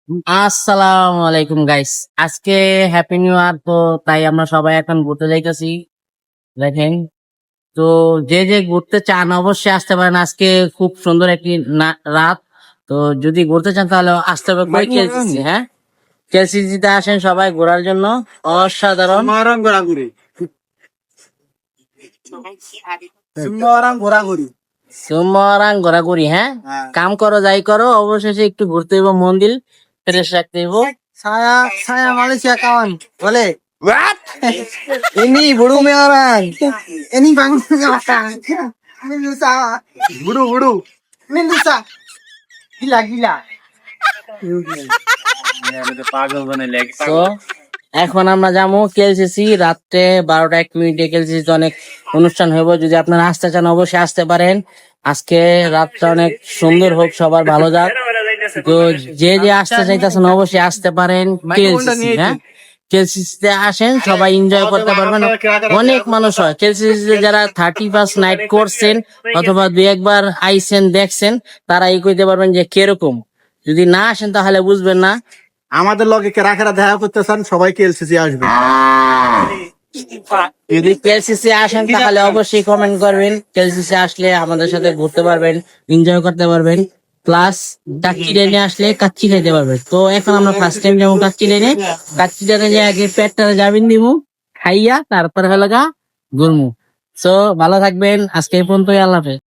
আসসালামু আলাইকুম গাইস। আজকে হ্যাপি নিউ ইয়ার, তো তাই আমরা সবাই এখন ঘুরতে যাইতেছি। দেখেন, তো যে যে ঘুরতে চান অবশ্যই আসতে পারেন। আজকে খুব সুন্দর একটি রাত। তো যদি ঘুরতে চান তাহলে আসতে হবে কই কেএলসিসি। হ্যাঁ, কেএলসিসিতে আসেন সবাই ঘোরার জন্য। অসাধারণ Semarang ঘোরাঘুরি সুমরাং ঘোরাঘুরি। হ্যাঁ, কাম করো যাই করো, অবশেষে একটু ঘুরতে হইব, মন দিল ফ্রেশ রাখতে হইব। saya saya Malaysia kawan boleh ini buru merah ini bang ini lusa buru ini lusa gila gila তো এখন আমরা যাবো কেএলসিসি। রাত্রে 12টা 1 মিনিটে কেএলসিসি অনেক অনুষ্ঠান হইব। যদি আপনারা আসতে চান অবশ্যই আসতে পারেন। আজকে রাতটা অনেক সুন্দর হোক, সবার ভালো যাক। তো যে যে আসতে চাইতেছেন অবশ্যই আসতে পারেন কেএলসিসি। হ্যাঁ, কেএলসিসিতে আসেন, সবাই এনজয় করতে পারবেন। অনেক মানুষ হয় কেএলসিসিতে, যারা 31st নাইট করছেন অথবা দুই একবার আইসেন দেখছেন, তারা এই কইতে পারবেন যে কিরকম। যদি না আসেন তাহলে বুঝবেন না। আমাদের লগে কেরা দেখা করতে চান সবাই কেএলসিসি আসবে যদি কেএলসিসি আসেন তাহলে অবশ্যই কমেন্ট করবেন। কেএলসিসি আসলে আমাদের সাথে ঘুরতে পারবেন, এনজয় করতে পারবেন, প্লাস কাচ্চি ট্রেনে আসলে কাচ্চি খাইতে পারবেন। তো এখন আমরা ফার্স্ট টাইম যাবো কাচ্চি ট্রেনে। কাচ্চি ট্রেনে যে আগে পেটটা যাবেন দিব, খাইয়া তারপরে হলো গা ঘুরমু। তো ভালো থাকবেন, আজকে এই পর্যন্তই, আল্লাহ হাফেজ।